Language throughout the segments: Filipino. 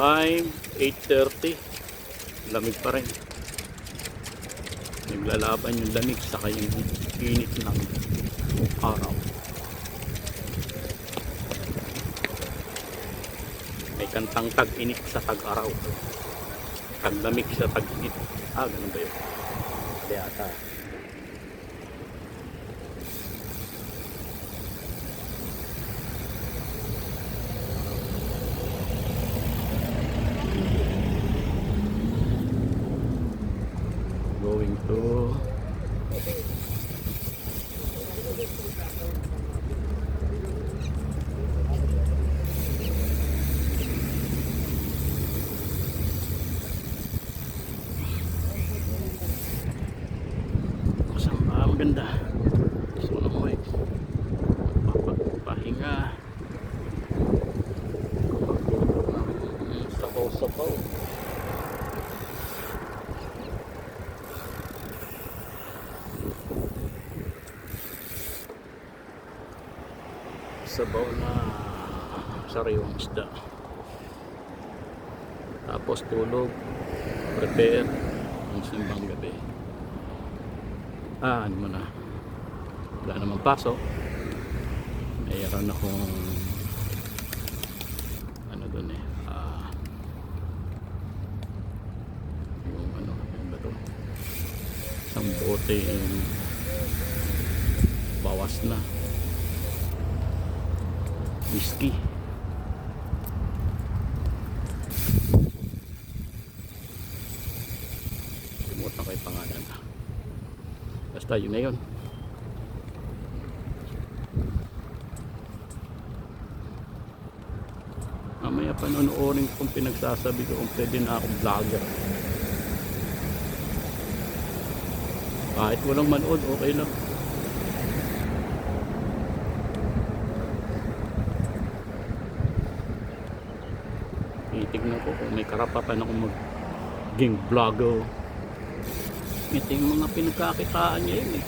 Time 8:30. Lamig pa rin. Naglalaban yung lamig sa kayong init ng araw. May kantang tag-init sa tag-araw. Tag-lamig sa tag-init. Ganun ba yun? Kaya ata. Going to ang ganda. So naman pahinga sabaw-sabaw. Sabaw na sariwang isda. Tapos tulog, prepare ang simbang gabi. Ano mo na, wala namang pasok. Mayroon akong ano dun yung ano ba to, isang bote bawas na whiskey. Limutan ko yung pangalan. Basta yun na yun. Mamaya panonoorin kung pinagsasabi ko kung pwede na akong vlogger. Kahit walang manood, okay lang. Titignan ko kung may karapatan ako maging vlogger. Ito yung mga pinagkakitaan niya yun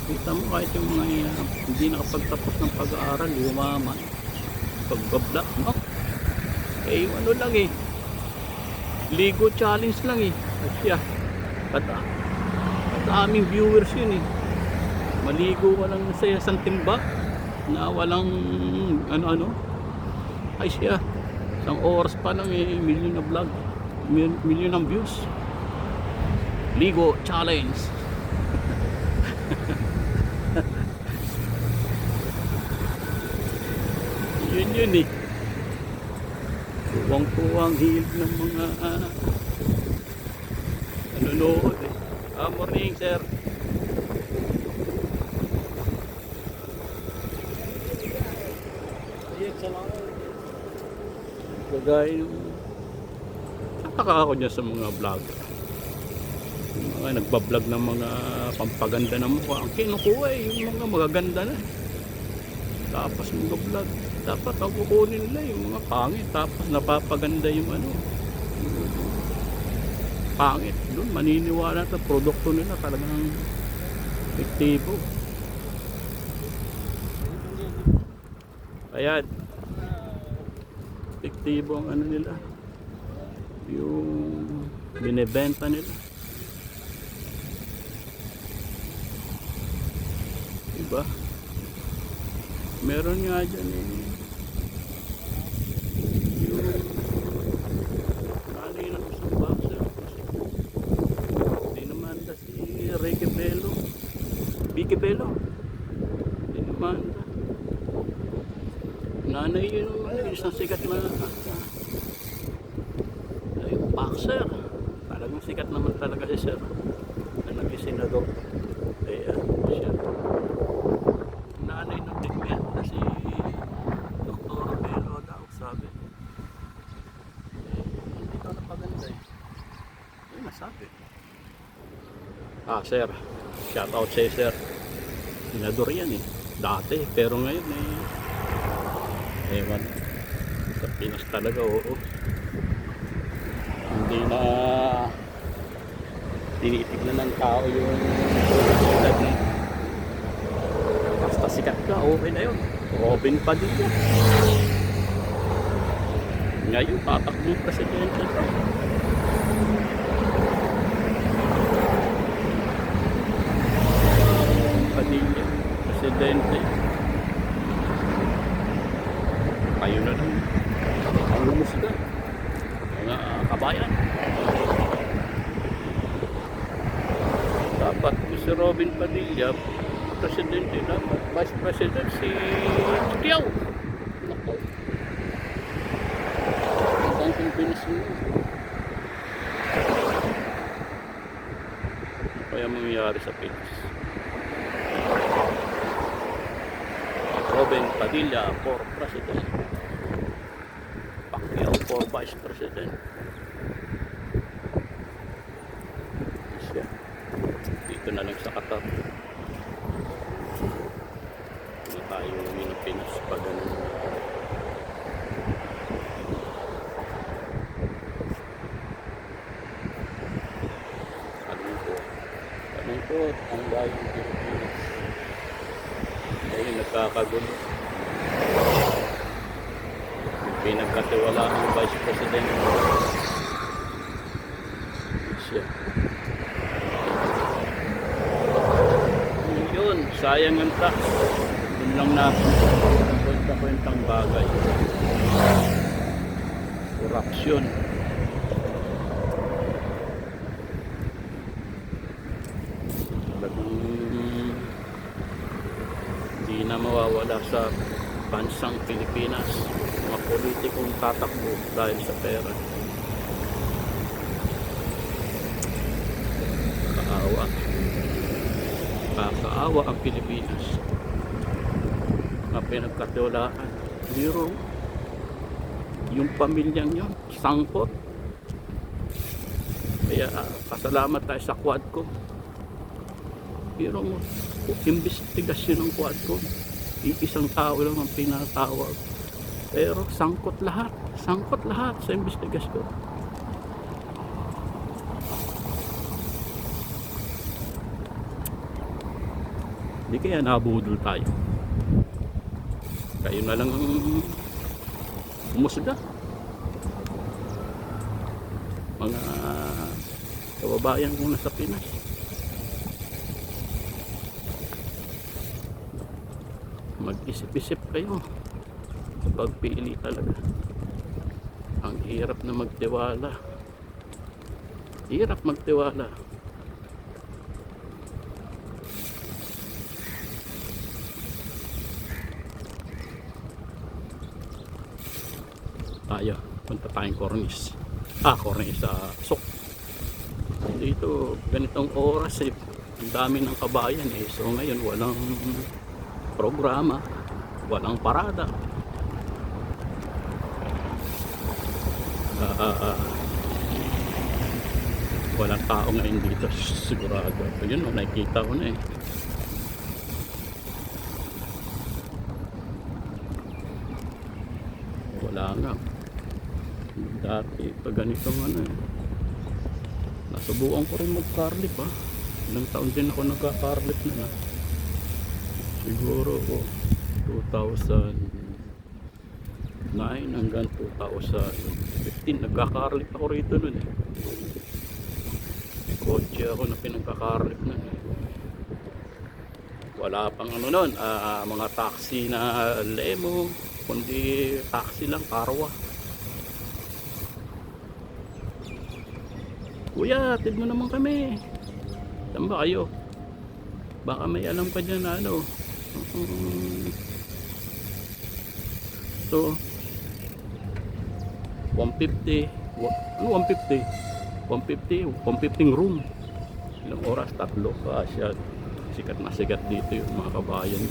Kita mo kahit yung mga hindi nakapagtapos ng pag-aaral, yumaman. Pag-vlog, no? Ano lang Ligo challenge lang At aming viewers yun Maligo ka lang sa isang timba na walang ano-ano. Ay siya, isang oras pa lang million na vlog, million ng views. Ligo challenge. yun tuwang-tuwang hilig ng mga nanonood morning sir. Kagaya yung nakaka ako dyan sa mga vlogger, yung mga nagbablog ng mga pampaganda ng mukha. Ang kinukuha yung mga magaganda na, tapos mga vlog dapat ang kukunin nila yung mga pangit, tapos napapaganda yung pangit. Doon maniniwala sa produkto nila talagang epektibo. Kaya epektibo ang nila, yung binebenta nila, diba? Meron nga dyan yung kanina isang boxer, dinamanda si Ricky Bello, Vicky Bello, dinamanda. Nanay yun isang sikat na boxer. Talagang sikat naman talaga si sir na naging senador. Kaya siya nanay ng tignan na si Dr. Bello daw sabi. Hindi daw napaganda yun nasabi. Sir, shout out sa sir. Senador yan dati, pero ngayon ewan, sa Pinas talaga hindi na tinitignan ng tao yung edad basta sikat ka, okay na yun. Robin Padilla, Ngayon, tatakbong presidente pa. Padilla, presidente. Kayo na lang. Ang lumusga. Mga kabayan. Dapat si Robin Padilla, presidente dapat. Vice President si Tiaw. Naku. Ang Pilipinas mo. Ano kaya mangyayari sa Pinas? Robin Padilla for President. Pacquiao for Vice President. Siya. Dito na lang sa Qatar. Hindi tayo Pilipinas pa ganun. Kalungkot ang bayang Pilipinas. Ngayon nagkakagulo. Pinagkatiwalaan ng Vice President. Siya. Yun, sayang ang tax. Yun lang natin. Kwenta-kwentang bagay. Corruption. Talagang hindi na mawawala sa bansang Pilipinas mga politikong tatakbo dahil sa pera. Kakaawa ang Pilipinas na pinagkatiwalaan. Biro yung pamilyang yun sangkot. Kaya pasalamat tayo sa Quadcom. Biro mo investigasyon ng Quadcom, isang tao lang ang pinatawag, pero sangkot lahat sa investigasyon. Hindi kaya nabudol tayo? Kayo na lang umusga, mga kababayan ko na sa Pinas. Mag-isip-isip kayo sa pagpili talaga. Ang hirap na magtiwala. Hirap magtiwala. Tayo, punta tayong Cornish. Cornish sa Sok. Dito, ganitong oras ang dami ng kabayan So ngayon walang programa, walang parada. Walang tao ngayon dito sigurado. Yun, nakikita ko na wala nga. Dati pag ganitong nasubukan ko rin mag-carlip ilang taon din ako nagka-carlip na siguro 2009 hanggang 2015 nagka-carlip ako rito nun may kotse ako na pinagka-carlip nun wala pang nun mga taxi na lemo, kundi taxi lang, karwa. Kuya, hatid mo naman kami. Saan ba kayo? Baka may alam ka dyan na So 150 150 room. Ilang oras? 3 siya. Sikat na sikat dito yung mga kabayan.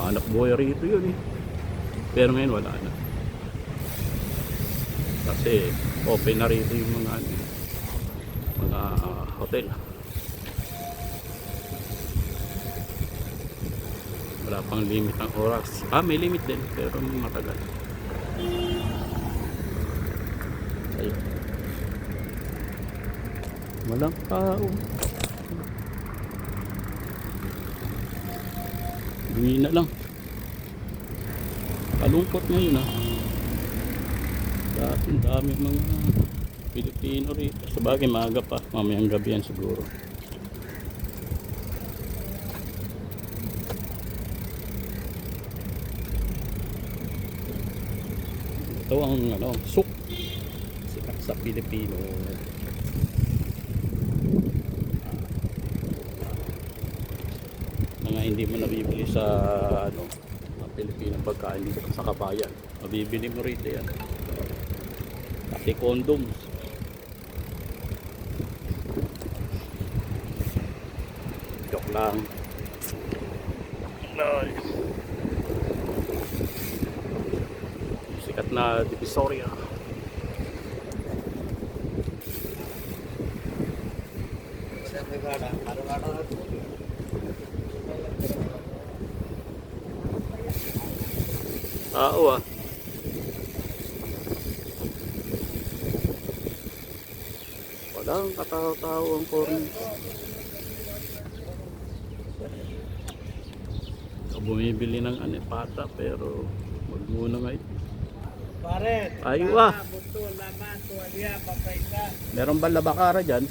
Hanap buhay rito yun Pero ngayon wala na. Kasi open na rito yung mga hotel. Wala pang limit ang oras. May limit din pero matagal. Ayun. Walang tao. Hindi na lang. Kalungkot ngayon Dami mga Pilipino rito. Sabagay maaga pa, mamayang gabi yan siguro. Ito ang soup. Sikat sa Pilipino. Mga hindi mo nabibili sa mga Pilipino pagkain dito sa kabayan. Mabibili mo rito yan. Pati condoms. Joke lang. Ay. Sikat na Divisoria. Tao ah. Walang katao-tao ang corner. Bumibili ng anipata pero wag muna nga ito. Paret. Aywa. Buto, laman, tuwalya, papayta. Meron ba labakara dyan?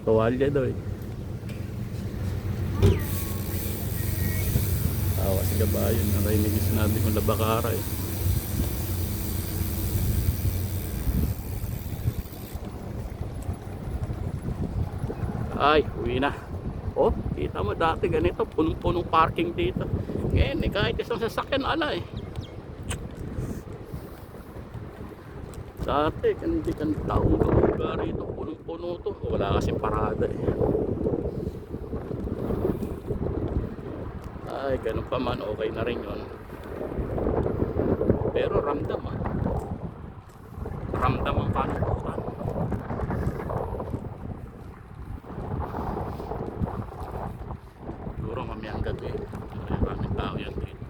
Tuwalya daw eh. Tawa si Gabayon. Narinig yung sinabi kong labakara eh. Ay, uwi na. Oh, kita mo dati ganito, punong-punong parking dito. Ngayon, kahit isang sasakyan ala eh. Dati, hindi kan taong lugar rito, punong-puno to. Wala kasi parada eh. Ay, ganun pa man, okay na rin yun. Pero ramdam ah. Ramdam ang kanukutan. Siguro mamayang gabi. Maraming tao yan dito.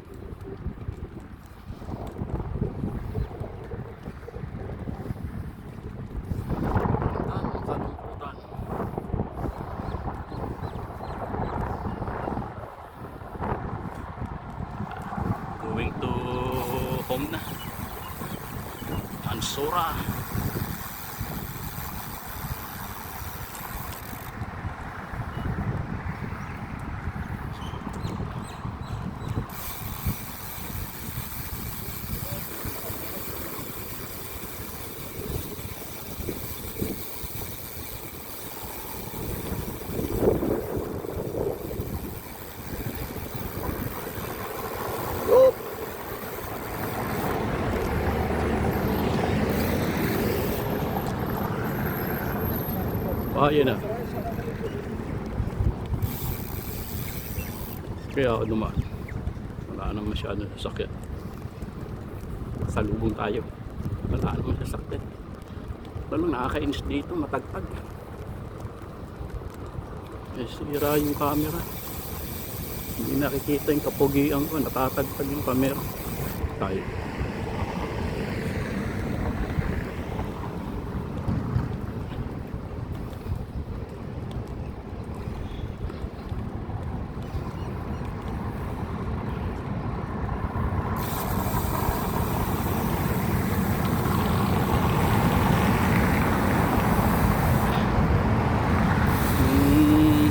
Ang kalungkutan. Going to home na. Ansura. Yup. Yun na. Kaya ako dumaan. Wala naman masyado sasakyan. Salubong tayo. Wala naman sasakyan. Walang nakakainis dito, matagtag. Eh, sira yung camera. Hindi nakikita yung kapugian ko, natatagtag yung camera. Tayo.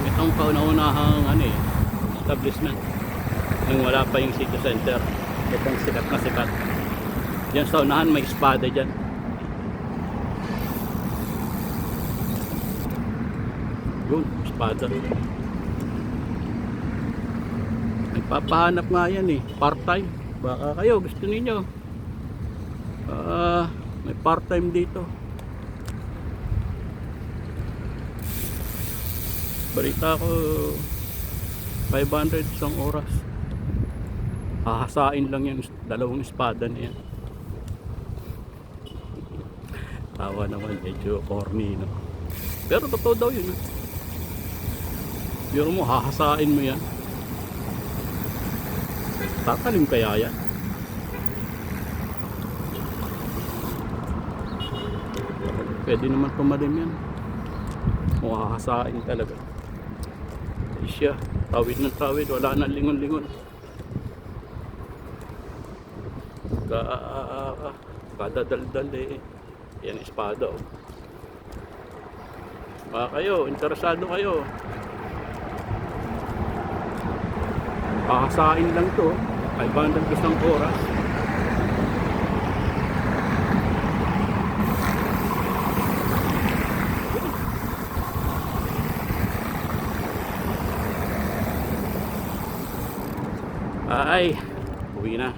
Itong kauna-unahang establishment nung wala pa yung city center. Itong sikat na sikat. Diyan sa unahan may espada dyan. Yun, espada. Nagpapahanap nga yan eh, part-time. Baka kayo gusto ninyo may part-time dito. Balita ko 500 isang oras. Hahasain lang yung dalawang espada na yan. Tawa naman, medyo corny no? Pero totoo daw yun. Biro mo, hahasain mo yan. Tatalim kaya yan? Pwede naman pumalim yan. Hahasain talaga. Siya, tawid ng tawid, wala nang lingon-lingon. Pagka kada daldal eh. Yan espada oh. Baka kayo, interesado kayo. Kakasain lang to. 500 isang oras. Ay, uwi na.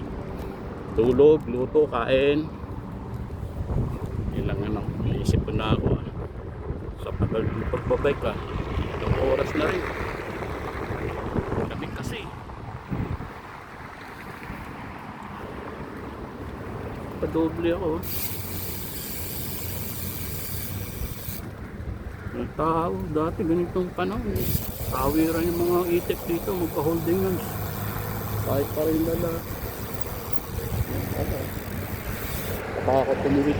Tulog, luto, kain. Yun lang ano, naisip ko na ako sa tagal ng pagbabike ilang oras na rin. Kami kasi padoble ako. Ang tao, dati ganitong panahon tawiran yung mga itik dito, magka-holding hands. Kahit pa rin lala. Kapakot tumuwid.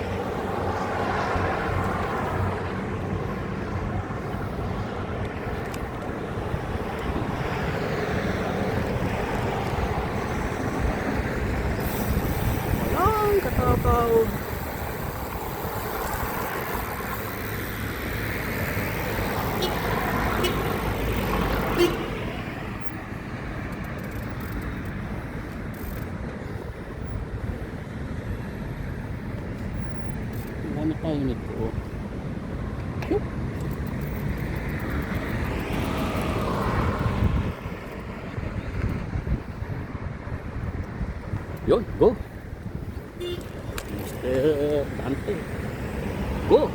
Walang katapaw. Ano tayo nito? Shoop! Yun, go! Mr. Dante. Go!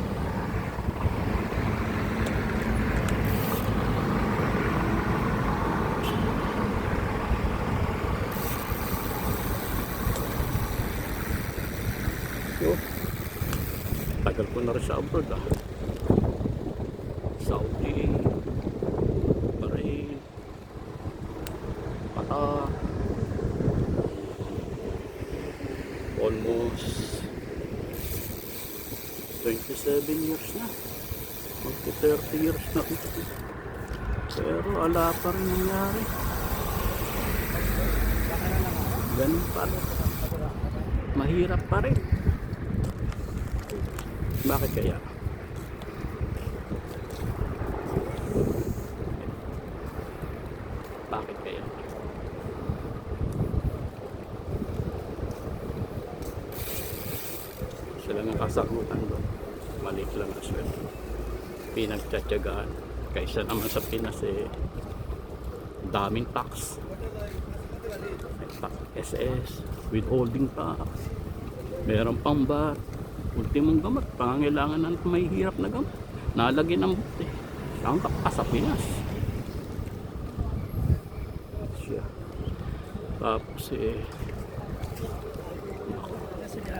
Yo. Tagal ko na rin sa abroad Saudi, Bahrain, Qatar, almost 27 years na, magto 30 years na pero wala pa rin nangyari. Ganun pa rin, mahirap pa rin. Bakit kaya? Bakit kaya? Sila ng kasagutan doon. Maliit lang ang sweldo. Pinagtsatsagaan. Kaysa naman sa Pinas eh, daming tax. SS, withholding tax. Meron pang VAT. Ultimong gamot, pangangailangan ng may hirap na gamot. Nalagyan ng buti. Saan ka pa sa Pinas? Siya. Tapos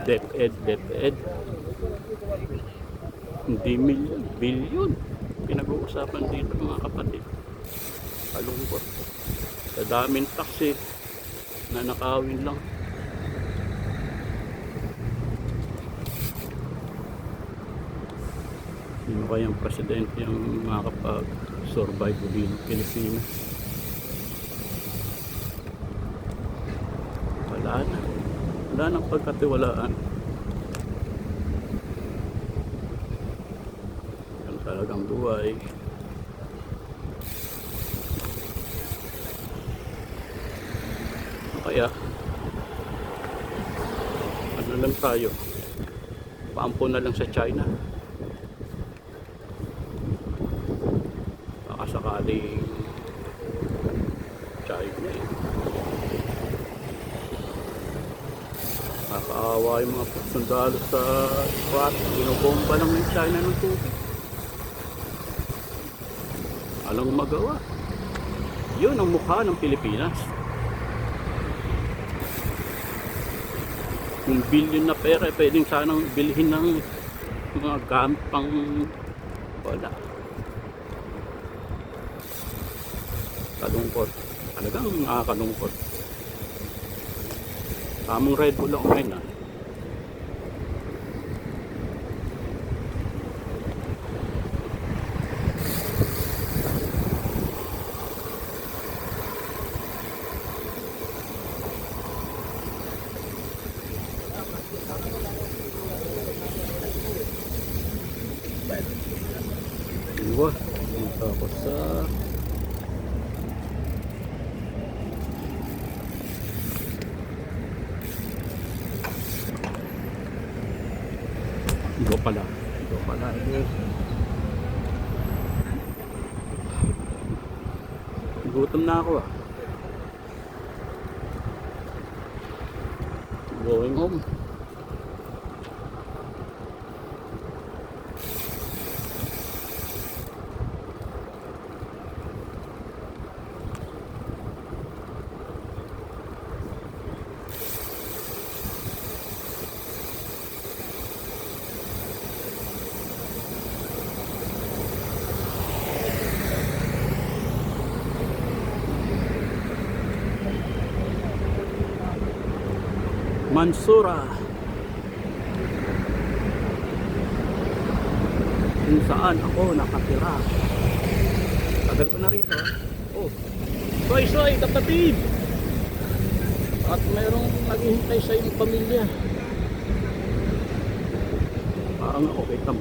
DepEd. Hindi milyon, bilyon. Pinag-uusapan dito mga kapatid. Kalungkot. Sa daming taxi na nakawin lang. Sino kayang presidente yung makakapag-survive dito ng Pilipinas? Wala na. Wala nang pagkatiwalaan. Yan talagang buhay. Kaya, ano lang tayo? Paampo na lang sa China. Sakaling China nakakaawa yung mga sundalo sa spot, binubomba lang ng China ng tubig. Alang magawa, yun ang mukha ng Pilipinas. Yung billion na pera pwedeng sanang bilhin ng mga gamit pang wala. Kalungkot. Talagang nakakalungkot. Tamang Red Bull ako ngayon sa Igo pala. Igo pala. Gutom na ako ah. Going home. Mansura, kung saan ako nakatira. Tagal ko na rito ah. Oh, soy kapatid, at mayroong naghihintay sa iyong pamilya. Parang ako kay Tam.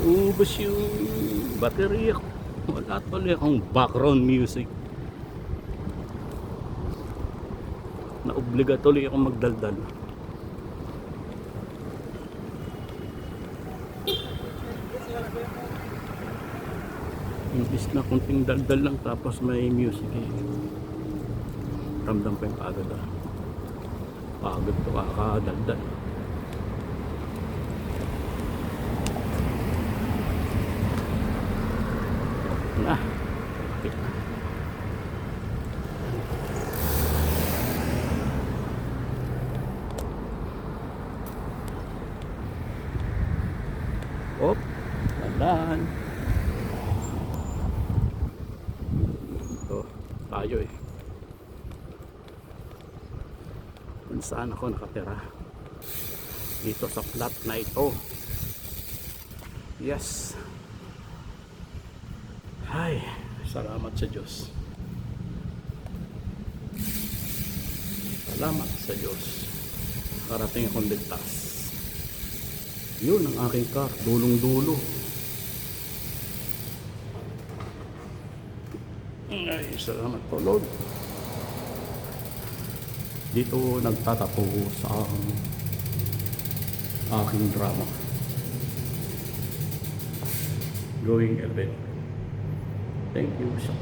Ubus yung baterya ko. Wala tuloy akong background music. Naobliga tuloy akong magdaldal. Imbis na kunting daldal lang tapos may music eh. Ramdam pa yung pagod ah. Pagod to kakadaldal. Na. Okay. Op, dandan. Ito, tayo eh. Kung saan ako nakatira. Dito sa flat na ito. Yes. Ay, salamat sa Diyos. Salamat sa Diyos. Parating akong ligtas. Yun ang aking car, dulong-dulo. Ay, salamat po Lord. Dito nagtatapos ang aking drama. Going elevate. Thank you sa